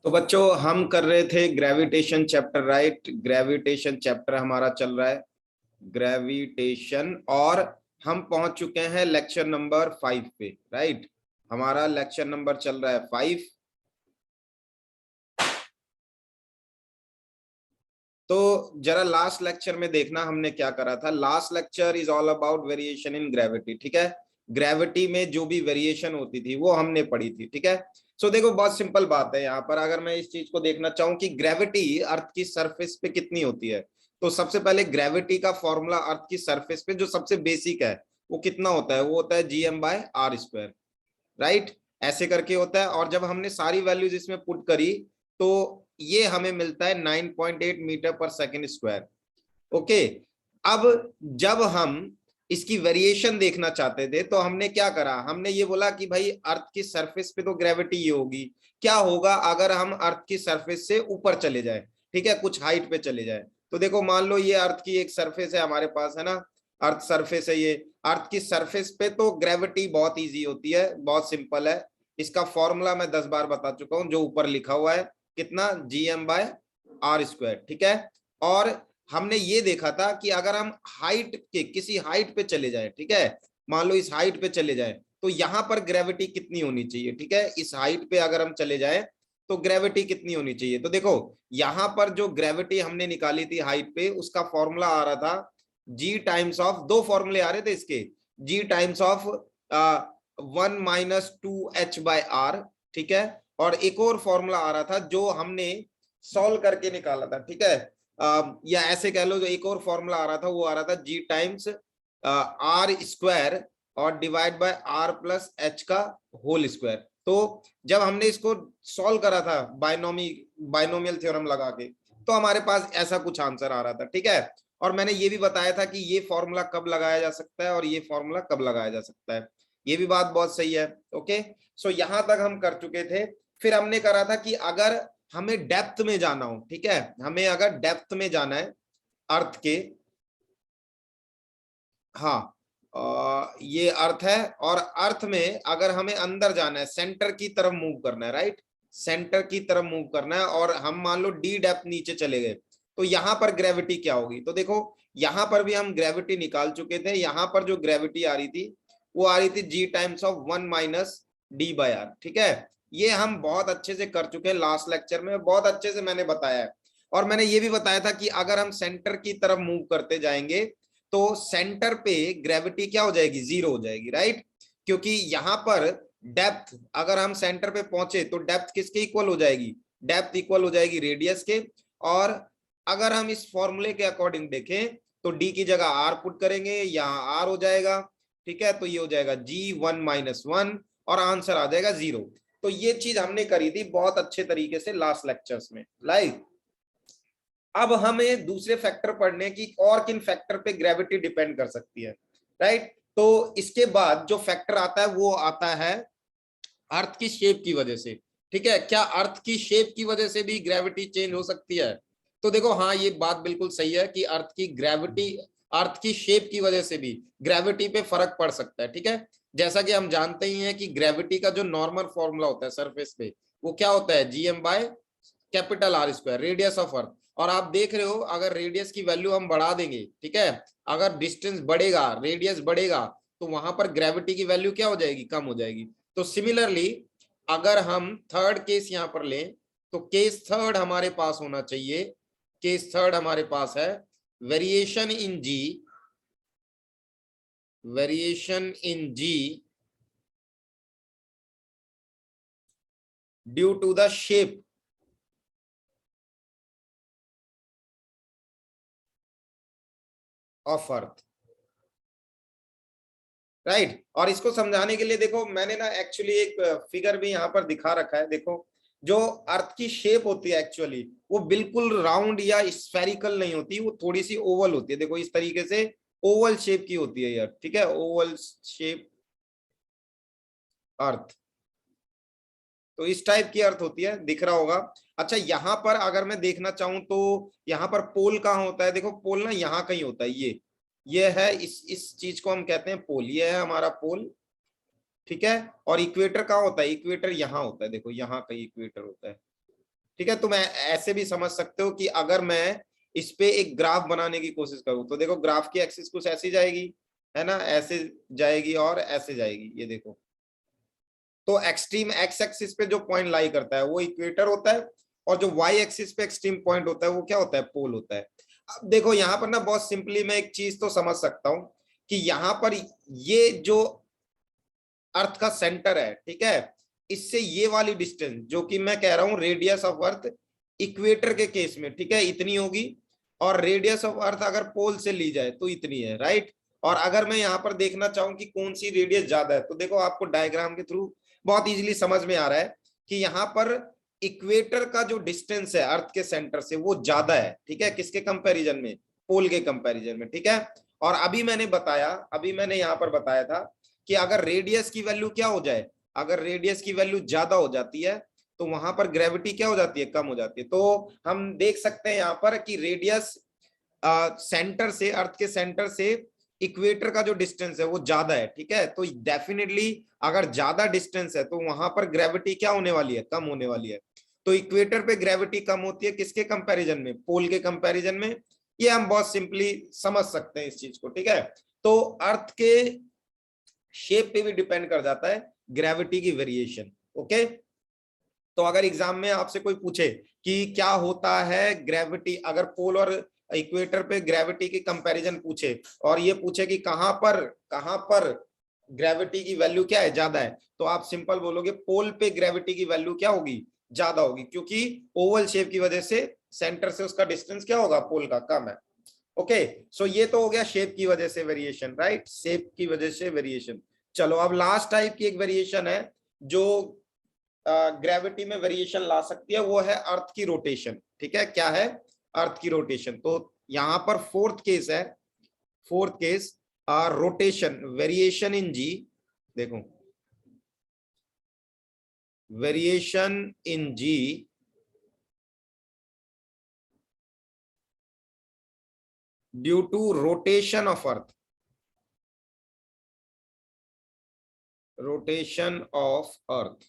तो बच्चों हम कर रहे थे gravitation chapter, right. Gravitation chapter हमारा चल रहा है, ग्रेविटेशन। और हम पहुंच चुके हैं लेक्चर नंबर 5 पे, राइट। हमारा लेक्चर नंबर चल रहा है 5। तो जरा लास्ट लेक्चर में देखना हमने क्या करा था। Last lecture is all about variation in gravity, ठीक है। ग्रेविटी में जो भी वेरिएशन होती थी वो हमने पढ़ी थी, ठीक है। सो देखो बहुत सिंपल बात है यहाँ पर। अगर मैं इस चीज को देखना चाहूँ कि ग्रेविटी अर्थ की सरफेस पे कितनी होती है, तो सबसे पहले ग्रेविटी का फॉर्मूला अर्थ की सरफेस पे जो सबसे बेसिक है वो कितना होता है, वो होता है Gm/r², राइट। ऐसे करके होता है। और जब हमने सारी वैल्यूज इसमें पुट करी तो ये हमें मिलता है 9.8 मीटर पर सेकेंड स्क्वायर। ओके। अब जब हम इसकी वेरिएशन देखना चाहते थे तो हमने क्या करा, हमने ये बोला कि भाई अर्थ की सरफेस पे तो ग्रेविटी ये होगी, क्या होगा अगर हम अर्थ की सरफेस से ऊपर चले जाए, ठीक है, कुछ हाइट पे चले जाए। तो देखो मान लो ये अर्थ की एक सरफेस है हमारे पास, है ना। अर्थ सरफेस है ये। अर्थ की सरफेस पे तो ग्रेविटी बहुत इजी होती है, बहुत सिंपल है। इसका फॉर्मूला मैं 10 बार बता चुका हूं, जो ऊपर लिखा हुआ है, कितना, Gm/r², ठीक है। और हमने ये देखा था कि अगर हम हाइट के किसी हाइट पे चले जाए, ठीक है, मान लो इस हाइट पे चले जाए, तो यहां पर ग्रेविटी कितनी होनी चाहिए, ठीक है। इस हाइट पे अगर हम चले जाए तो ग्रेविटी कितनी होनी चाहिए। तो देखो यहां पर जो ग्रेविटी हमने निकाली थी हाइट पे, उसका फॉर्मूला आ रहा था G टाइम्स ऑफ, दो फॉर्मूले आ रहे थे इसके, G टाइम्स ऑफ 1 - 2h/r, ठीक है। और एक और फॉर्मूला आ रहा था जो हमने सॉल्व करके निकाला था, ठीक है। या ऐसे कह लो, जो एक और फॉर्मूला आ रहा था वो आ रहा था G टाइम्स r² और डिवाइड बाय r+h का होल स्क्वायर। तो जब हमने इसको सॉल्व करा था बायनोमियल थ्योरम लगा के, तो हमारे पास ऐसा कुछ आंसर आ रहा था, ठीक है। और मैंने ये भी बताया था कि ये फॉर्मूला कब लगाया जा सकता है और ये फॉर्मूला कब लगाया जा सकता है। ये भी बात बहुत सही है। ओके। सो यहां तक हम कर चुके थे। फिर हमने करा था कि अगर हमें डेप्थ में जाना हो, ठीक है, हमें अगर डेप्थ में जाना है अर्थ के, हाँ, ये अर्थ है, और अर्थ में अगर हमें अंदर जाना है, सेंटर की तरफ मूव करना है, राइट, सेंटर की तरफ मूव करना है, और हम मान लो डी डेप्थ नीचे चले गए, तो यहां पर ग्रेविटी क्या होगी। तो देखो यहां पर भी हम ग्रेविटी निकाल चुके थे। यहां पर जो ग्रेविटी आ रही थी वो आ रही थी G टाइम्स ऑफ 1 - d/r, ठीक है। ये हम बहुत अच्छे से कर चुके हैं, लास्ट लेक्चर में बहुत अच्छे से मैंने बताया है। और मैंने ये भी बताया था कि अगर हम सेंटर की तरफ मूव करते जाएंगे तो सेंटर पे ग्रेविटी क्या हो जाएगी, जीरो हो जाएगी, राइट। क्योंकि यहां पर डेप्थ, अगर हम सेंटर पे पहुंचे तो डेप्थ किसके इक्वल हो जाएगी, डेप्थ इक्वल हो जाएगी रेडियस के। और अगर हम इस फॉर्मूले के अकॉर्डिंग देखें तो डी की जगह आर पुट करेंगे, यहाँ आर हो जाएगा, ठीक है। तो ये हो जाएगा G1 - 1 और आंसर आ जाएगा 0। तो ये चीज हमने करी थी बहुत अच्छे तरीके से लास्ट लेक्चर्स में, लाइक। अब हमें दूसरे फैक्टर पढ़ने की, और किन फैक्टर पे ग्रेविटी डिपेंड कर सकती है, राइट। तो इसके बाद जो फैक्टर आता है वो आता है अर्थ की शेप की वजह से, ठीक है। क्या अर्थ की शेप की वजह से भी ग्रेविटी चेंज हो सकती है। तो देखो हाँ, ये बात बिल्कुल सही है कि अर्थ की ग्रेविटी, अर्थ की शेप की वजह से भी ग्रेविटी पे फर्क पड़ सकता है, ठीक है। जैसा कि हम जानते ही हैं कि ग्रेविटी का जो नॉर्मल फॉर्मूला होता है सरफेस पे, वो क्या होता है, Gm/R², रेडियस ऑफ अर्थ। और आप देख रहे हो अगर रेडियस की वैल्यू हम बढ़ा देंगे, ठीक है, अगर डिस्टेंस बढ़ेगा, रेडियस बढ़ेगा, तो वहां पर ग्रेविटी की वैल्यू क्या हो जाएगी, कम हो जाएगी। तो सिमिलरली अगर हम थर्ड केस यहां पर लें, तो केस थर्ड हमारे पास होना चाहिए, केस थर्ड हमारे पास है variation in G, variation in G due to the shape of earth, right. और इसको समझाने के लिए देखो मैंने ना एक्चुअली एक फिगर भी यहाँ पर दिखा रखा है। देखो जो अर्थ की शेप होती है एक्चुअली वो बिल्कुल राउंड या स्फेरिकल नहीं होती, वो थोड़ी सी ओवल होती है। देखो इस तरीके से ओवल शेप की होती है यार, ठीक है, ओवल शेप अर्थ। तो इस टाइप की अर्थ होती है, दिख रहा होगा। अच्छा यहाँ पर अगर मैं देखना चाहूं तो यहाँ पर पोल कहाँ होता है, देखो पोल ना यहाँ कहीं होता है, ये है, इस चीज को हम कहते हैं पोल, ये है हमारा पोल, ठीक है। और इक्वेटर कहाँ होता है, इक्वेटर यहाँ होता है, देखो यहाँ कहीं इक्वेटर होता है, ठीक है, तुम ऐसे भी समझ सकते हो कि अगर मैं इस पे एक ग्राफ बनाने की कोशिश करूं तो देखो ग्राफ की एक्सिस कुछ ऐसी जाएगी, है ना, ऐसे जाएगी और ऐसे जाएगी, ये देखो। तो एक्सट्रीम एक्स एक्सिस पे जो पॉइंट लाई करता है वो इक्वेटर होता है, और जो वाई एक्सिस पे एक्सट्रीम पॉइंट होता है वो क्या होता है, पोल होता है। अब देखो यहाँ पर ना बहुत सिंपली मैं एक चीज तो समझ सकता हूं कि यहाँ पर ये जो अर्थ का सेंटर है, ठीक है, इससे ये वाली डिस्टेंस जो कि मैं कह रहा हूं रेडियस ऑफ अर्थ इक्वेटर के केस में, ठीक है, इतनी होगी, और रेडियस ऑफ अर्थ अगर पोल से ली जाए तो इतनी है, राइट। और अगर मैं यहाँ पर देखना चाहूं कि कौन सी रेडियस ज्यादा है, तो देखो आपको डायग्राम के थ्रू बहुत इजीली समझ में आ रहा है कि यहाँ पर इक्वेटर का जो डिस्टेंस है अर्थ के सेंटर से वो ज्यादा है, ठीक है, किसके कंपैरिजन में, पोल के कंपैरिजन में, ठीक है। और अभी मैंने यहाँ पर बताया था कि अगर रेडियस की वैल्यू क्या हो जाए, अगर रेडियस की वैल्यू ज्यादा हो जाती है तो वहां पर ग्रेविटी क्या हो जाती है, कम हो जाती है। तो हम देख सकते हैं यहाँ पर कि रेडियस सेंटर से, अर्थ के सेंटर से इक्वेटर का जो डिस्टेंस है वो ज्यादा है, ठीक है। तो डेफिनेटली अगर ज्यादा डिस्टेंस है तो वहां पर ग्रेविटी क्या होने वाली है, कम होने वाली है। तो इक्वेटर पे ग्रेविटी कम होती है किसके कंपैरिजन में, पोल के कंपैरिजन में। ये हम बहुत सिंपली समझ सकते हैं इस चीज को, ठीक है। तो अर्थ के शेप पे भी डिपेंड कर जाता है ग्रेविटी की वेरिएशन, ओके। तो अगर एग्जाम में आपसे कोई पूछे कि क्या होता है ग्रेविटी, अगर पोल और इक्वेटर पे ग्रेविटी की कंपैरिजन पूछे और ये पूछे कि कहां पर ग्रेविटी की वैल्यू क्या है, ज्यादा है, तो आप सिंपल बोलोगे पोल पे ग्रेविटी की वैल्यू क्या होगी, ज्यादा होगी, क्योंकि ओवल शेप की वजह से सेंटर से उसका डिस्टेंस क्या होगा, पोल का कम है। ओके, सो ये तो हो गया शेप की वजह से वेरिएशन, राइट, शेप की वजह से वेरिएशन। चलो अब लास्ट टाइप की एक वेरिएशन है जो ग्रेविटी में वेरिएशन ला सकती है, वो है अर्थ की रोटेशन, ठीक है। क्या है, अर्थ की रोटेशन। तो यहां पर फोर्थ केस है, fourth case rotation, variation in जी, देखो variation in G due to rotation of earth, rotation of earth,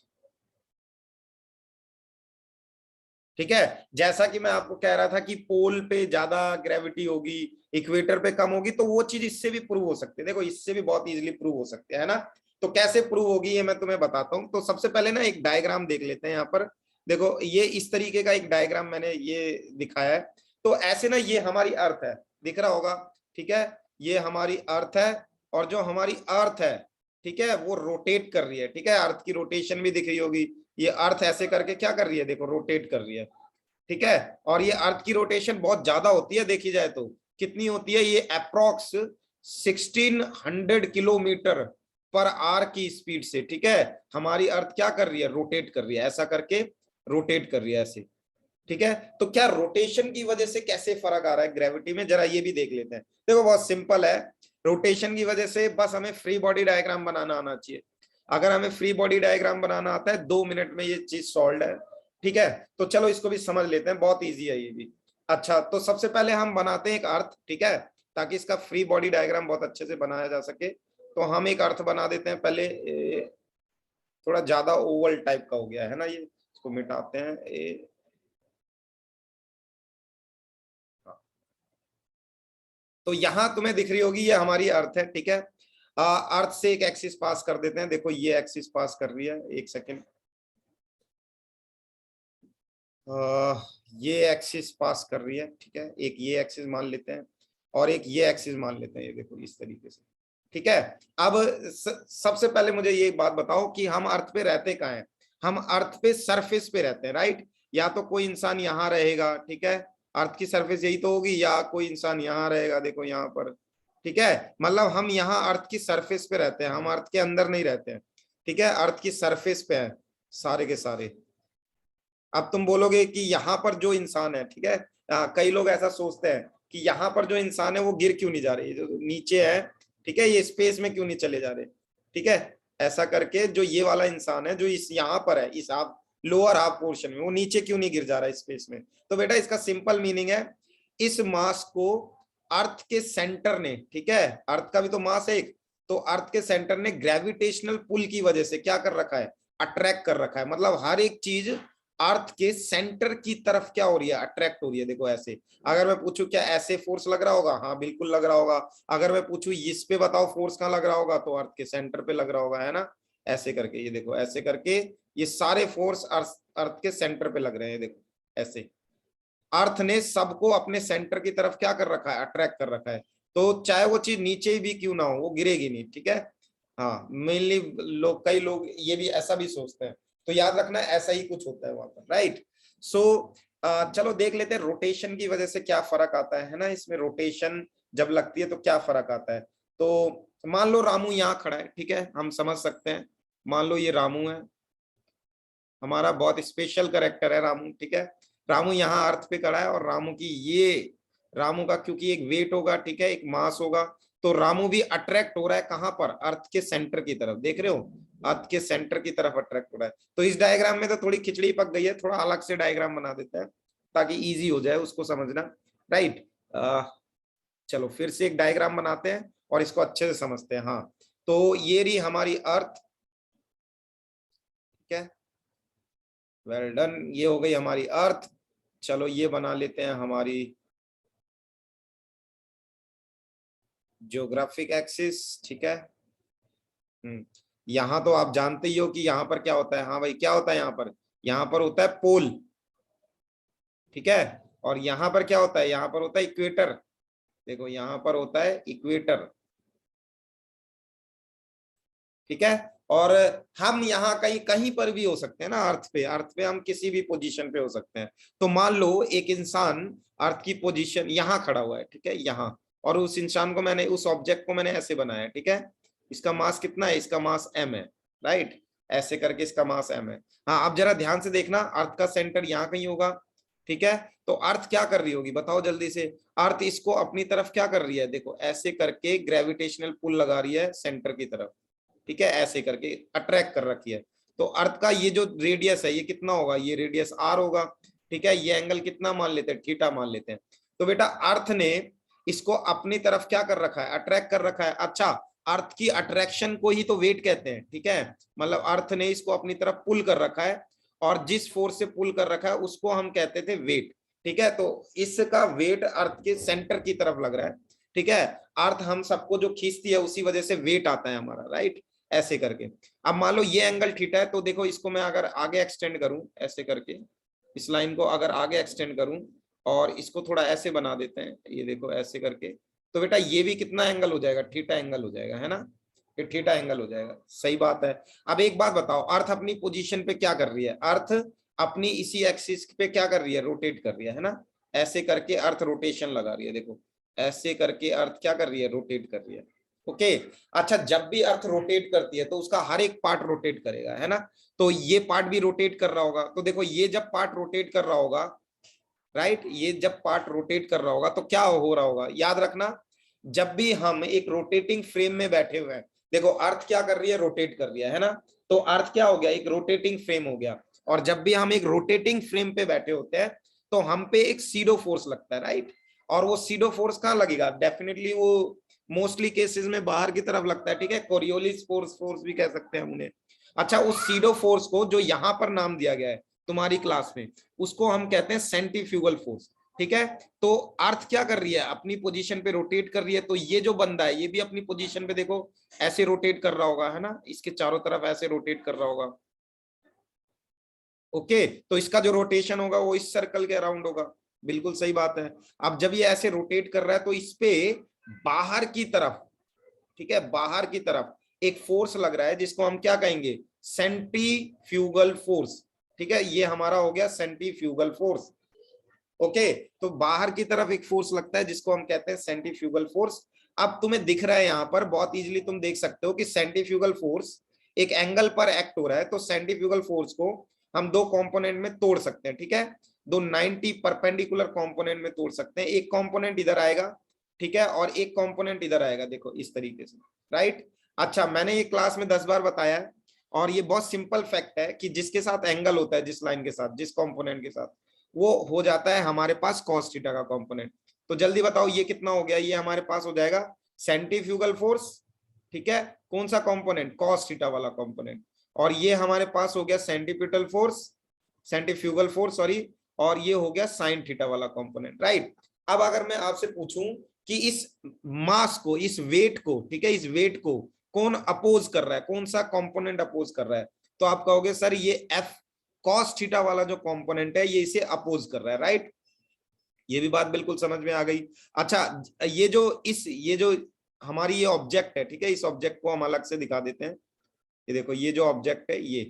ठीक है। जैसा कि मैं आपको कह रहा था कि पोल पे ज्यादा ग्रेविटी होगी, इक्वेटर पे कम होगी, तो वो चीज इससे भी प्रूव हो सकती है, देखो इससे भी बहुत इजीली प्रूव हो सकते है ना। तो कैसे प्रूव होगी ये मैं तुम्हें बताता हूं। तो सबसे पहले ना एक डायग्राम देख लेते हैं यहाँ पर। देखो ये इस तरीके का एक डायग्राम मैंने ये दिखाया है। तो ऐसे ना ये हमारी अर्थ है, दिख रहा होगा, ठीक है, ये हमारी अर्थ है, और जो हमारी अर्थ है, ठीक है, वो रोटेट कर रही है, ठीक है, अर्थ की रोटेशन भी दिख रही होगी। ये अर्थ ऐसे करके क्या कर रही है, देखो रोटेट कर रही है, ठीक है। और ये अर्थ की रोटेशन बहुत ज्यादा होती है, देखी जाए तो कितनी होती है, ये अप्रोक्स 1600 किलोमीटर पर आवर की स्पीड से, ठीक है, हमारी अर्थ क्या कर रही है, रोटेट कर रही है, ऐसा करके रोटेट कर रही है ऐसे, ठीक है। तो क्या रोटेशन की वजह से कैसे फर्क आ रहा है ग्रेविटी में, जरा ये भी देख लेते हैं। देखो बहुत सिंपल है, रोटेशन की वजह से बस हमें फ्री बॉडी डायग्राम बनाना आना चाहिए। अगर हमें फ्री बॉडी डायग्राम बनाना आता है 2 मिनट में ये चीज सॉल्व है, ठीक है। तो चलो इसको भी समझ लेते हैं, बहुत ईजी है ये भी। अच्छा, तो सबसे पहले हम बनाते हैं एक अर्थ, ठीक है, ताकि इसका फ्री बॉडी डायग्राम बहुत अच्छे से बनाया जा सके। तो हम एक अर्थ बना देते हैं पहले, थोड़ा ज्यादा ओवल टाइप का हो गया है ना ये, इसको मिटाते हैं। तो यहां तुम्हें दिख रही होगी ये हमारी अर्थ है, ठीक है। अर्थ से एक एक्सिस पास कर देते हैं, देखो ये एक्सिस पास कर रही है, एक सेकेंड, ये एक्सिस पास कर रही है, ठीक है, एक ये एक्सिस मान लेते हैं और एक ये एक्सिस मान लेते हैं, ये देखो इस तरीके से, ठीक है। अब सबसे पहले मुझे ये बात बताओ कि हम अर्थ पे रहते कहाँ हैं, हम अर्थ पे सरफेस पे रहते हैं, राइट। या तो कोई इंसान यहाँ रहेगा, ठीक है, अर्थ की सरफेस यही तो होगी, या कोई इंसान यहाँ रहेगा, देखो यहाँ पर, ठीक है, मतलब हम यहाँ अर्थ की सरफेस पे रहते हैं, हम अर्थ के अंदर नहीं रहते हैं, ठीक है, अर्थ की सरफेस पे है सारे के सारे। अब तुम बोलोगे कि यहाँ पर जो इंसान है, ठीक है, कई लोग ऐसा सोचते हैं कि यहाँ पर जो इंसान है वो गिर क्यों नहीं जा रहे, जो नीचे है, ठीक है, ये स्पेस में क्यों नहीं चले जा रहे, ठीक है, ऐसा करके जो ये वाला इंसान है जो इस यहाँ पर है, इस हाफ लोअर हाफ पोर्शन में, वो नीचे क्यों नहीं गिर जा रहा है स्पेस में। तो बेटा इसका सिंपल मीनिंग है, इस मास को अर्थ के सेंटर ने, ठीक है, अर्थ का भी तो मास है एक, तो अर्थ के सेंटर ने ग्रेविटेशनल पुल की वजह से क्या कर रखा है, अट्रैक्ट कर रखा है। मतलब हर एक चीज अर्थ के सेंटर की तरफ क्या हो रही है, अट्रैक्ट हो रही है। देखो ऐसे, अगर मैं पूछूं क्या ऐसे फोर्स लग रहा होगा, हाँ बिल्कुल लग रहा होगा। अगर मैं पूछूं इस पे बताओ फोर्स कहाँ लग रहा होगा, तो अर्थ के सेंटर पे लग रहा होगा, है ना। ऐसे करके ये देखो, ऐसे करके ये सारे फोर्स अर्थ के सेंटर पे लग रहे हैं, देखो ऐसे। अर्थ ने सबको अपने सेंटर की तरफ क्या कर रखा है, अट्रैक्ट कर रखा है। तो चाहे वो चीज नीचे भी क्यों ना हो, वो गिरेगी नहीं, ठीक है। हाँ मेनली लोग, कई लोग ये भी ऐसा भी सोचते हैं, तो याद रखना ऐसा ही कुछ होता है वहां पर, राइट। सो चलो देख लेते हैं रोटेशन की वजह से क्या फर्क आता है ना, इसमें रोटेशन जब लगती है तो क्या फर्क आता है। तो मान लो रामू यहाँ खड़ा है, ठीक है, हम समझ सकते हैं। मान लो ये रामू है, हमारा बहुत स्पेशल कैरेक्टर है रामू, ठीक है। रामू यहाँ अर्थ पे खड़ा है, और रामू की ये, रामू का क्योंकि एक वेट होगा, ठीक है, एक मास होगा, तो रामू भी अट्रैक्ट हो रहा है कहां पर, अर्थ के सेंटर की तरफ, देख रहे हो, अर्थ के सेंटर की तरफ अट्रैक्ट हो रहा है। तो इस डायग्राम में तो थोड़ी खिचड़ी पक गई है, थोड़ा अलग से डायग्राम बना देते हैं ताकि इजी हो जाए उसको समझना, राइट। चलो फिर से एक डायग्राम बनाते हैं और इसको अच्छे से समझते हैं। हाँ तो ये रही हमारी अर्थ, ठीक है, वेल डन, ये हो गई हमारी अर्थ। चलो ये बना लेते हैं हमारी ज्योग्राफिक एक्सिस, ठीक है। यहाँ तो आप जानते ही हो कि यहाँ पर क्या होता है, हाँ भाई क्या होता है यहाँ पर, यहाँ पर होता है पोल, ठीक है। और यहाँ पर क्या होता है, यहाँ पर होता है इक्वेटर, देखो यहाँ पर होता है इक्वेटर, ठीक है। और हम यहाँ कहीं कहीं पर भी हो सकते हैं ना, अर्थ पे हम किसी भी पोजीशन पे हो सकते हैं। तो मान लो एक इंसान अर्थ की पोजीशन यहाँ खड़ा हुआ है, ठीक है, यहाँ, और उस इंसान को मैंने, उस ऑब्जेक्ट को मैंने ऐसे बनाया, ठीक है। इसका मास कितना है, इसका मास m है, राइट। ऐसे करके इसका मास m है। हाँ अब जरा ध्यान से देखना, अर्थ का सेंटर यहाँ कहीं होगा, ठीक है। तो अर्थ क्या कर रही होगी बताओ जल्दी से, अर्थ इसको अपनी तरफ क्या कर रही है, देखो ऐसे करके ग्रेविटेशनल पुल लगा रही है सेंटर की तरफ, ठीक है, ऐसे करके अट्रैक्ट कर रखी है। तो अर्थ का ये जो रेडियस है ये कितना होगा, ये रेडियस r होगा, ठीक है। ये एंगल कितना मान लेते हैं, थीटा मान लेते हैं। तो बेटा अर्थ ने इसको अपनी तरफ क्या कर रखा है, अट्रैक्ट कर रखा है। अच्छा, अर्थ की अट्रैक्शन को ही तो वेट कहते हैं, ठीक है। मतलब अर्थ ने इसको अपनी तरफ पुल कर रखा है, और जिस फोर्स से पुल कर रखा है उसको हम कहते थे वेट, ठीक है। तो इसका वेट अर्थ के सेंटर की तरफ लग रहा है, ठीक है। अर्थ हम सबको जो खींचती है उसी वजह से वेट आता है हमारा, राइट। ऐसे करके अब मान लो ये एंगल थीटा है, तो देखो इसको मैं अगर आगे एक्सटेंड करूं ऐसे करके, इस लाइन को अगर आगे एक्सटेंड करूं और इसको थोड़ा ऐसे बना देते हैं, ये देखो ऐसे करके, तो बेटा ये भी कितना एंगल हो जाएगा, थीटा एंगल हो जाएगा, है ना, ये थीटा एंगल हो जाएगा, सही बात है। अब एक बात बताओ, अर्थ अपनी पोजीशन पे क्या कर रही है, अर्थ अपनी इसी एक्सिस पे क्या कर रही है, रोटेट कर रही है ना। ऐसे करके अर्थ रोटेशन लगा रही है, देखो ऐसे करके अर्थ क्या कर रही है, रोटेट कर रही है, ओके। अच्छा, जब भी अर्थ रोटेट करती है तो उसका हर एक पार्ट रोटेट करेगा, है ना। तो ये पार्ट भी रोटेट कर रहा होगा, तो देखो ये जब पार्ट रोटेट कर रहा होगा, राइट, ये जब पार्ट रोटेट कर रहा होगा तो क्या हो रहा होगा, याद रखना, जब भी हम एक रोटेटिंग फ्रेम में बैठे हुए हैं, देखो अर्थ क्या कर रही है, रोटेट कर रही है ना। तो अर्थ क्या हो गया, एक रोटेटिंग फ्रेम हो गया। और जब भी हम एक रोटेटिंग फ्रेम पे बैठे होते हैं तो हम पे एक सीडो फोर्स लगता है, राइट। और वो सीडो फोर्स कहाँ लगेगा, डेफिनेटली वो मोस्टली केसेस में बाहर की तरफ लगता है, ठीक है। कोरियोलिस फोर्स भी कह सकते हैं हम उन्हें। अच्छा, उस सीडो फोर्स को जो यहाँ पर नाम दिया गया है तुम्हारी क्लास में, उसको हम कहते हैं सेंट्रीफ्यूगल फोर्स, ठीक है। तो अर्थ क्या कर रही है, अपनी पोजीशन पे रोटेट कर रही है, तो ये जो बंदा है ये भी अपनी पोजीशन पे देखो ऐसे रोटेट कर रहा होगा, है ना, इसके चारों तरफ ऐसे रोटेट कर रहा होगा, ओके। तो इसका जो रोटेशन होगा वो इस सर्कल के अराउंड होगा, बिल्कुल सही बात है। अब जब ये ऐसे रोटेट कर रहा है तो इस पे बाहर की तरफ, ठीक है, बाहर की तरफ एक फोर्स लग रहा है जिसको हम क्या कहेंगे, सेंट्रीफ्यूगल फोर्स, ठीक है। ये हमारा हो गया सेंट्रीफ्यूगल फोर्स, ओके। तो बाहर की तरफ एक फोर्स लगता है जिसको हम कहते हैं सेंट्रीफ्यूगल फोर्स। अब तुम्हें दिख रहा है यहाँ पर बहुत इजीली तुम देख सकते हो कि सेंट्रीफ्यूगल फोर्स एक एंगल पर एक्ट हो रहा है, तो सेंट्रीफ्यूगल फोर्स को हम दो कंपोनेंट में तोड़ सकते हैं, ठीक है। दो 90 परपेंडिकुलर कंपोनेंट में तोड़ सकते हैं, एक कंपोनेंट इधर आएगा, ठीक है, और एक कंपोनेंट इधर आएगा, देखो इस तरीके से, राइट। अच्छा, मैंने ये क्लास में 10 बार बताया है, और ये बहुत सिंपल फैक्ट है कि जिसके साथ एंगल होता है, जिस लाइन के साथ, जिस कंपोनेंट के साथ, वो हो जाता है हमारे पास कॉस थीटा का कंपोनेंट। तो जल्दी बताओ ये कितना हो गया, ये हमारे पास हो जाएगा सेंट्रीफ्यूगल फोर्स, ठीक है, कौन सा कंपोनेंट, कॉस थीटा वाला कंपोनेंट। और ये हमारे पास हो गया centripetal force, centrifugal force sorry, और ये हो गया साइन थीटा वाला कंपोनेंट, राइट। अब अगर मैं आपसे पूछूं कि इस मास को, इस वेट को, ठीक है, इस वेट को कौन अपोज कर रहा है, कौन सा कंपोनेंट अपोज कर रहा है, तो आप कहोगे सर ये एफ कॉस थीटा वाला जो कंपोनेंट है ये इसे अपोज कर रहा है, राइट। ये भी बात बिल्कुल समझ में आ गई। अच्छा, ये जो हमारी ये ऑब्जेक्ट है, ठीक है, इस ऑब्जेक्ट को हम अलग से दिखा देते हैं। ये देखो, ये जो ऑब्जेक्ट है ये,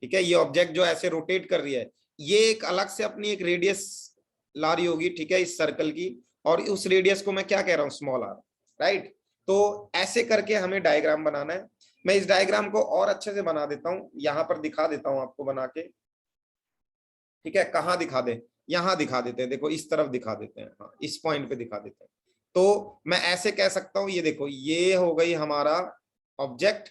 ठीक है, ये ऑब्जेक्ट जो ऐसे रोटेट कर रही है, ये एक अलग से अपनी एक रेडियस ला रही होगी, ठीक है, इस सर्कल की, और उस रेडियस को मैं क्या कह रहा हूं, स्मॉल आर, राइट। तो ऐसे करके हमें डायग्राम बनाना है। मैं इस डायग्राम को और अच्छे से बना देता हूं, यहां पर दिखा देता हूं आपको बना के, ठीक है। कहाँ दिखा दे, यहां दिखा देते हैं, देखो इस तरफ दिखा देते हैं, हाँ इस पॉइंट पे दिखा देते हैं। तो मैं ऐसे कह सकता हूं, ये देखो ये हो गई हमारा ऑब्जेक्ट,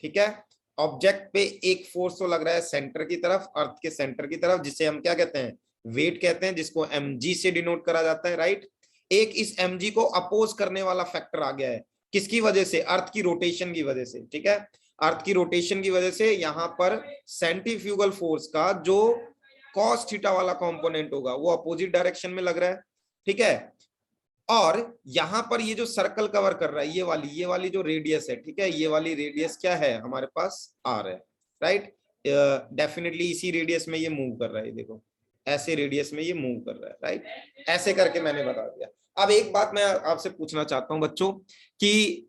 ठीक है। ऑब्जेक्ट पे एक फोर्स तो लग रहा है सेंटर की तरफ, अर्थ के सेंटर की तरफ, जिसे हम क्या कहते हैं, वेट कहते हैं, जिसको mg से डिनोट करा जाता है, राइट। एक इस mg को अपोज करने वाला फैक्टर आ गया है, किसकी वजह से, अर्थ की रोटेशन की वजह से, ठीक है। अर्थ की रोटेशन की वजह से यहां पर सेंट्रीफ्यूगल फोर्स का जो कॉस थीटा वाला कंपोनेंट होगा वो अपोजिट डायरेक्शन में लग रहा है, ठीक है। और यहां पर ये जो सर्कल कवर कर रहा है, ये वाली जो रेडियस है, ठीक है, ये वाली रेडियस क्या है हमारे पास, आर है, राइट। डेफिनेटली इसी रेडियस में ये मूव कर रहा है, देखो ऐसे रेडियस में ये मूव कर रहा है, राइट। ऐसे करके मैंने बता दिया। अब एक बात मैं आपसे पूछना चाहता हूं बच्चों, कि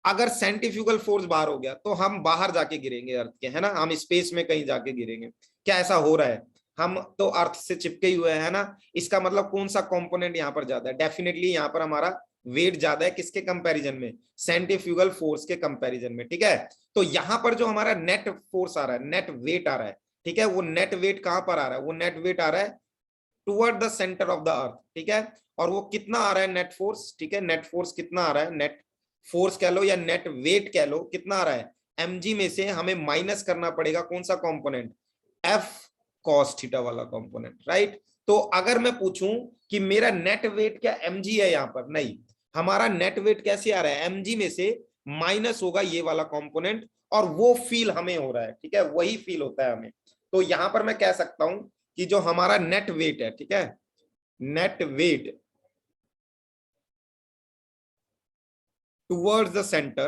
अगर सेंट्रीफ्यूगल फोर्स बाहर हो गया तो हम बाहर जाके गिरेंगे अर्थ के, है ना, हम स्पेस में कहीं जाके गिरेंगे, क्या ऐसा हो रहा है, हम तो अर्थ से चिपके ही हुए हैं ना। इसका मतलब कौन सा कंपोनेंट यहाँ पर ज्यादा है, डेफिनेटली यहाँ पर हमारा वेट ज्यादा है, किसके कंपैरिजन में, सेंट्रीफ्यूगल फोर्स के कंपैरिजन में, ठीक है। तो यहाँ पर जो हमारा नेट फोर्स आ रहा है, नेट वेट आ रहा है, ठीक है, वो नेट वेट कहां पर आ रहा है, वो नेट वेट आ रहा है toward the centre of the earth, ठीक है। और वो कितना आ रहा है नेट फोर्स, ठीक है, नेट फोर्स कितना आ रहा है, नेट फोर्स कह लो या नेट वेट कह लो, कितना आ रहा है, mg में से हमें माइनस करना पड़ेगा कौन सा कंपोनेंट, f cos थीटा वाला कंपोनेंट, राइट। तो अगर मैं पूछूं कि मेरा नेट वेट क्या mg है, यहां पर नहीं, हमारा नेट वेट कैसे आ रहा है, mg में से माइनस होगा ये वाला कंपोनेंट, और वो फील हमें हो रहा है, ठीक है, वही फील होता है हमें। तो यहां पर मैं कह सकता हूं कि जो हमारा नेट वेट है, ठीक है, net weight towards the center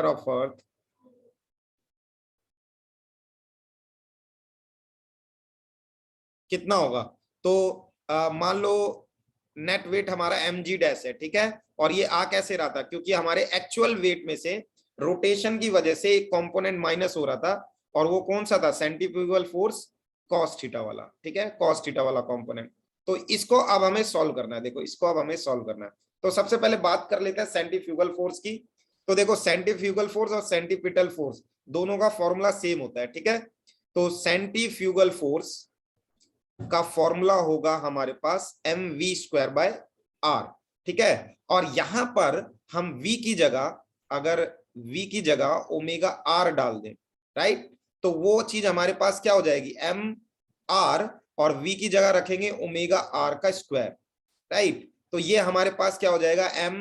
of earth कितना होगा। तो मान लो नेट वेट हमारा mg डैश है, ठीक है, और ये आ कैसे रहा था, क्योंकि हमारे एक्चुअल वेट में से रोटेशन की वजह से एक कंपोनेंट माइनस हो रहा था, और वो कौन सा था, सेंट्रीफ्यूगल फोर्स कॉस थीटा वाला, ठीक है, कॉस थीटा वाला कंपोनेंट। तो इसको अब हमें सॉल्व करना है, देखो इसको अब हमें सॉल्व करना है। तो सबसे पहले बात कर लेते हैं सेंट्रीफ्यूगल फोर्स की। तो देखो सेंट्रीफ्यूगल फोर्स और सेंट्रीपिटल फोर्स दोनों का फॉर्मूला सेम होता है, ठीक है। तो सेंट्रीफ्यूगल फोर्स का फॉर्मूला होगा हमारे पास mv²/r, ठीक है। और यहां पर हम v की जगह, अगर v की जगह ओमेगा r डाल दें, राइट, तो वो चीज हमारे पास क्या हो जाएगी, mr, और v की जगह रखेंगे ओमेगा r का स्क्वायर, राइट। तो ये हमारे पास क्या हो जाएगा, m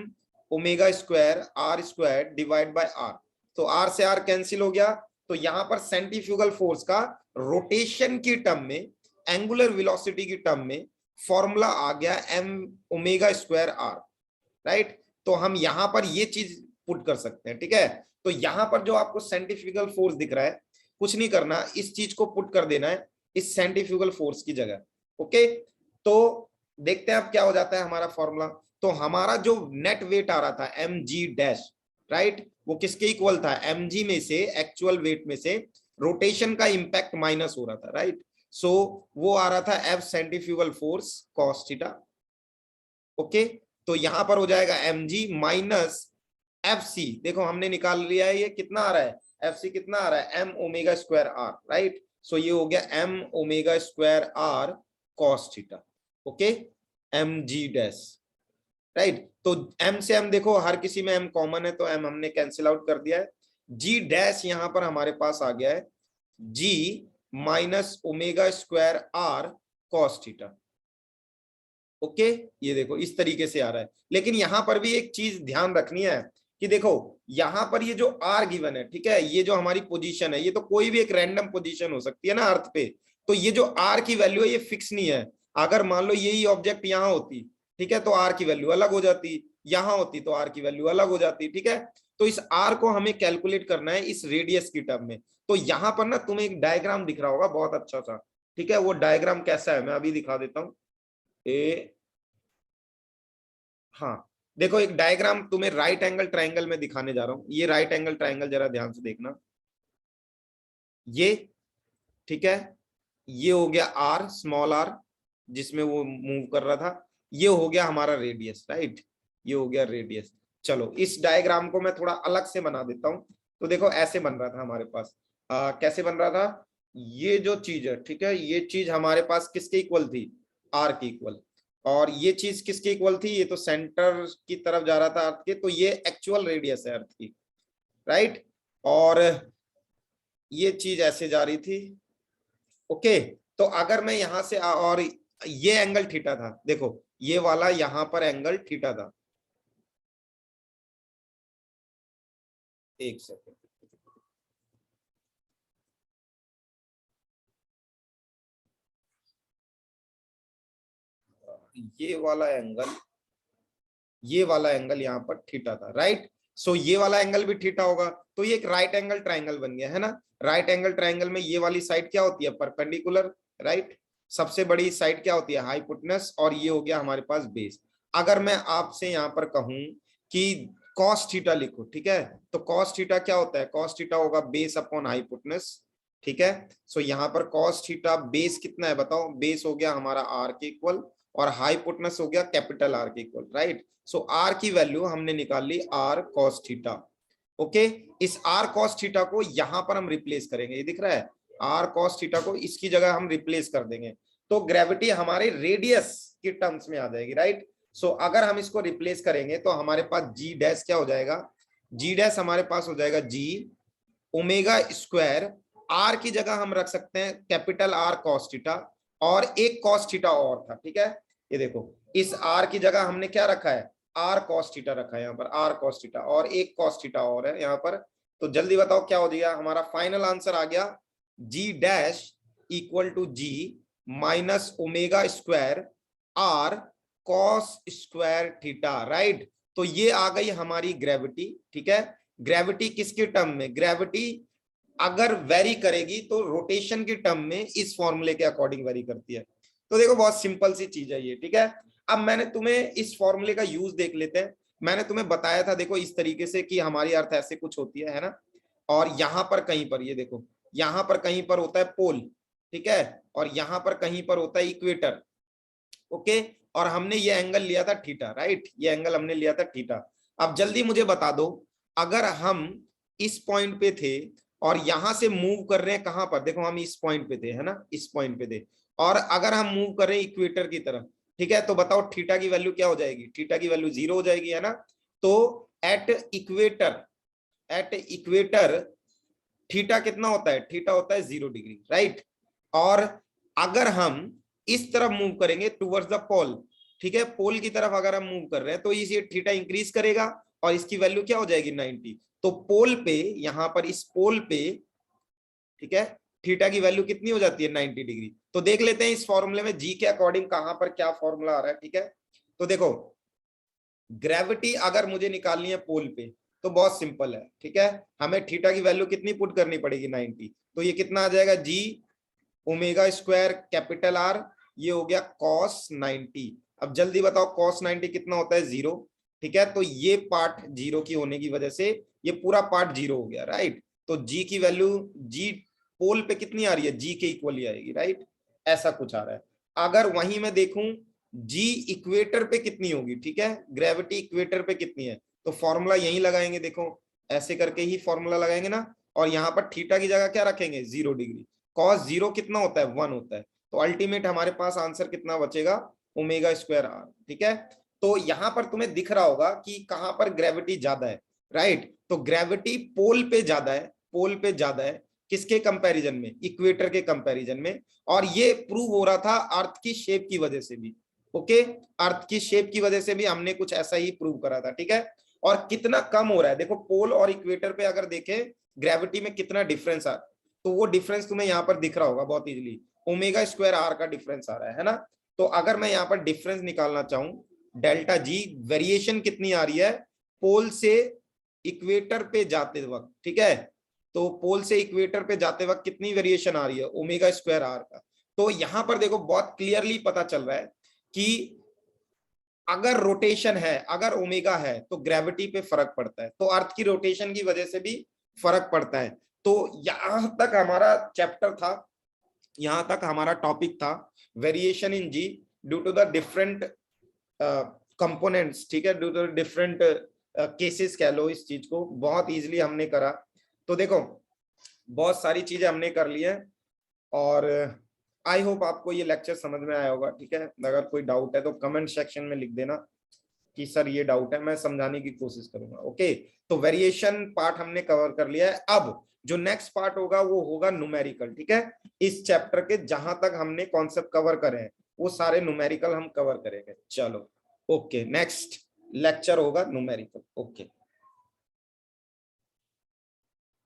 omega square r square divide by r। तो r से r कैंसिल हो गया। तो यहां पर सेंट्रीफ्यूगल फोर्स का रोटेशन की टर्म में, एंगुलर वेलोसिटी की टर्म में फॉर्मूला आ गया m omega square r, right. तो हम यहां पर ये चीज पुट कर सकते हैं, ठीक है। तो यहां पर जो आपको सेंट्रीफ्यूगल फोर्स दिख रहा है, कुछ नहीं करना, इस चीज को पुट कर देना है इस सेंट्रीफ्यूगल फोर्स की जगह, ओके। तो देखते हैं अब क्या हो जाता है हमारा फॉर्मूला। तो हमारा जो नेट वेट आ रहा था mg डैश, राइट, वो किसके इक्वल था, mg में से, एक्चुअल वेट में से रोटेशन का इंपैक्ट माइनस हो रहा था, राइट। सो वो आ रहा था f centrifugal force cos theta, okay. तो यहां पर हो जाएगा mg माइनस fc, देखो हमने निकाल लिया है, ये कितना आ रहा है, fc कितना आ रहा है, m omega square r, right. सो ये हो गया m omega square r cos theta, okay, mg dash, right. तो m से m देखो हर किसी में m कॉमन है, तो m हमने कैंसिल आउट कर दिया है। g डैश यहां पर हमारे पास आ गया है g minus omega square r cos theta, okay. ये देखो इस तरीके से आ रहा है, लेकिन यहां पर भी एक चीज ध्यान रखनी है कि देखो यहां पर ये जो आर गिवन है, ठीक है, ये जो हमारी पोजीशन है, ये तो कोई भी एक रैंडम पोजीशन हो सकती है ना अर्थ पे। तो ये जो आर की वैल्यू है ये फिक्स नहीं है। अगर मान लो यही ऑब्जेक्ट यहाँ होती, ठीक है, तो आर की वैल्यू अलग हो जाती, यहाँ होती तो आर की वैल्यू अलग हो जाती, ठीक है। तो इस आर को हमें कैलकुलेट करना है इस रेडियस की टर्म में। तो यहाँ पर ना तुम्हें एक डायग्राम दिख रहा होगा बहुत अच्छा सा, ठीक है। वो डायग्राम कैसा है मैं अभी दिखा देता हूँ। हाँ, देखो एक डायग्राम तुम्हें राइट एंगल ट्रायंगल में दिखाने जा रहा हूं। ये राइट एंगल ट्रायंगल जरा ध्यान से देखना, ये, ठीक है, ये हो गया आर, स्मॉल आर, जिसमें वो मूव कर रहा था। ये हो गया हमारा रेडियस, राइट, ये हो गया रेडियस। चलो इस डायग्राम को मैं थोड़ा अलग से बना देता हूं। तो देखो ऐसे बन रहा था हमारे पास, कैसे बन रहा था, ये जो चीज है, ठीक है, ये चीज हमारे पास किसके इक्वल थी, आर की इक्वल। और ये चीज किसके इक्वल थी, ये तो सेंटर की तरफ जा रहा था अर्थ के, तो ये एक्चुअल रेडियस है अर्थ की, राइट। और ये चीज ऐसे जा रही थी, ओके। तो अगर मैं यहां से और ये एंगल थीटा था, देखो ये वाला यहां पर एंगल थीटा था। एक सेकेंड, ये वाला एंगल, ये वाला एंगल यहाँ पर थीटा था, राइट। सो ये वाला एंगल भी थीटा होगा, तो ये एक राइट एंगल ट्रायंगल बन गया है ना। राइट एंगल ट्रायंगल में ये वाली साइड क्या होती है, परपेंडिकुलर, राइट। सबसे बड़ी साइड क्या होती है, हाइपोटेनस, और ये हो गया हमारे पास बेस। अगर मैं आपसे यहाँ पर कहूं कि कॉस थीटा लिखो, ठीक है, तो कॉस थीटा क्या होता है, कॉस थीटा होगा बेस अपॉन हाइपोटेनस, ठीक है। सो यहाँ पर कॉस थीटा बेस कितना है बताओ, बेस हो गया हमारा आर के इक्वल, और हाइपोटेनस हो गया कैपिटल आर के इक्वल, राइट। सो आर की वैल्यू हमने निकाल ली आर कॉस थीटा, ओके। इस आर कॉस थीटा को यहां पर हम रिप्लेस करेंगे, ये दिख रहा है, आर कॉस थीटा को इसकी जगह हम रिप्लेस कर देंगे, तो ग्रेविटी हमारे रेडियस की टर्म्स में आ जाएगी, राइट। सो अगर हम इसको रिप्लेस करेंगे तो हमारे पास जी डैश क्या हो जाएगा, जी डैश हमारे पास हो जाएगा जी ओमेगा स्क्वायर, आर की जगह हम रख सकते हैं कैपिटल आर कॉस थीटा, और एक कॉस थीटा और था, ठीक है। ये देखो इस आर की जगह हमने क्या रखा है, आर कॉस थीटा रखा है यहाँ पर, आर कॉस थीटा, और एक कॉस थीटा और है यहाँ पर। तो जल्दी बताओ क्या हो जाएगा, हमारा फाइनल आंसर आ गया जी dash equal to ji minus omega square are cos square theta, right. तो ये आ गई हमारी ग्रेविटी, ठीक है। ग्रेविटी किसके टर्म में, ग्रेविटी अगर वेरी करेगी तो रोटेशन की टर्म में इस फॉर्मूले के अकॉर्डिंग वेरी करती है। तो देखो बहुत सिंपल सी चीज है ये, ठीक है। अब मैंने तुम्हें इस फॉर्मूले का यूज देख लेते हैं। मैंने तुम्हें बताया था देखो इस तरीके से कि हमारी अर्थ ऐसे कुछ होती है ना, और यहां पर कहीं पर ये देखो, यहां पर कहीं पर होता है पोल, ठीक है, और यहां पर कहीं पर होता है इक्वेटर, ओके। और हमने ये एंगल लिया था थीटा, राइट, ये एंगल हमने लिया था थीटा। अब जल्दी मुझे बता दो, अगर हम इस पॉइंट पे थे और यहां से मूव कर रहे हैं कहां पर, देखो हम इस पॉइंट पे थे, है ना, इस पॉइंट पे थे, और अगर हम मूव कर रहे हैं इक्वेटर की तरफ, ठीक है, तो बताओ थीटा की वैल्यू क्या हो जाएगी, थीटा की वैल्यू 0 हो जाएगी, है ना। तो at equator, at equator theta कितना होता है, थीटा होता है 0 डिग्री, राइट। और अगर हम इस तरफ मूव करेंगे टुवर्ड्स द पोल, ठीक है, पोल की तरफ अगर हम मूव कर रहे हैं तो ये थीटा इंक्रीज करेगा और इसकी वैल्यू क्या हो जाएगी 90। तो पोल पे, यहां पर इस पोल पे, ठीक है, थीटा की वैल्यू कितनी हो जाती है 90 डिग्री। तो देख लेते हैं इस फॉर्मूले में जी के अकॉर्डिंग कहां पर क्या फॉर्मूला आ रहा है, ठीक है। तो देखो ग्रेविटी अगर मुझे निकालनी है पोल पे तो बहुत सिंपल है, ठीक है, हमें थीटा की वैल्यू कितनी पुट करनी पड़ेगी 90। तो ये कितना आ जाएगा, जी ओमेगा स्क्वायर कैपिटल आर, ये हो गया कॉस 90। अब जल्दी बताओ कॉस 90 कितना होता है, 0, ठीक है। तो ये पार्ट 0 की होने की वजह से ये पूरा पार्ट 0 हो गया, राइट। तो जी की वैल्यू, जी पोल पे कितनी आ रही है, जी के इक्वल ही आएगी, राइट, ऐसा कुछ आ रहा है। अगर वहीं मैं देखूं जी इक्वेटर पे कितनी होगी, ठीक है, ग्रेविटी इक्वेटर पे कितनी है, तो फॉर्मूला यहीं लगाएंगे, देखो ऐसे करके ही फॉर्मूला लगाएंगे ना, और यहाँ पर थीटा की जगह क्या रखेंगे, 0 डिग्री। कॉस 0 कितना होता है, 1 होता है। तो अल्टीमेट हमारे पास आंसर कितना बचेगा, ओमेगा स्क्वायर आर, ठीक है। तो यहां पर तुम्हें दिख रहा होगा कि कहां पर ग्रेविटी ज्यादा है, राइट। तो ग्रेविटी पोल पे ज्यादा है, पोल पे ज्यादा है, किसके कंपैरिजन में, इक्वेटर के कंपैरिजन में। और ये प्रूव हो रहा था अर्थ की शेप की वजह से भी, ओके, अर्थ की शेप की वजह से भी हमने कुछ ऐसा ही प्रूव करा था, ठीक है। और कितना कम हो रहा है। देखो पोल और इक्वेटर पे अगर देखें ग्रेविटी में कितना डिफरेंस आ रहा है, तो वो डिफरेंस तुम्हें यहाँ पर दिख रहा होगा बहुत इजीली, ओमेगा स्क्वायर आर का डिफरेंस आ रहा है ना। तो अगर मैं यहाँ पर डिफरेंस निकालना चाहूं डेल्टा जी, वेरिएशन कितनी आ रही है पोल से इक्वेटर पे जाते वक्त, ठीक है, तो पोल से इक्वेटर पे जाते वक्त कितनी वेरिएशन आ रही है ओमेगा स्क्वायर आर का। तो यहां पर देखो बहुत क्लियरली पता चल रहा है कि अगर रोटेशन है, अगर ओमेगा है तो ग्रेविटी पे फर्क पड़ता है, तो अर्थ की रोटेशन की वजह से भी फर्क पड़ता है। तो यहां तक हमारा चैप्टर था, यहां तक हमारा टॉपिक था variation in G due to the different components, ठीक है, ड्यू टू डिफरेंट केसेस कह लो इस चीज को, बहुत इजीली हमने करा। तो देखो बहुत सारी चीजें हमने कर ली है और आई होप आपको ये लेक्चर समझ में आया होगा, ठीक है। अगर कोई डाउट है तो कमेंट सेक्शन में लिख देना कि सर ये डाउट है, मैं समझाने की कोशिश करूंगा। ओके, तो वेरिएशन पार्ट हमने कवर कर लिया है। अब जो नेक्स्ट पार्ट होगा वो होगा न्यूमेरिकल, ठीक है। इस चैप्टर के जहां तक हमने कॉन्सेप्ट कवर करे हैं वो सारे न्यूमेरिकल हम कवर करेंगे। चलो ओके, नेक्स्ट लेक्चर होगा न्यूमेरिकल। ओके।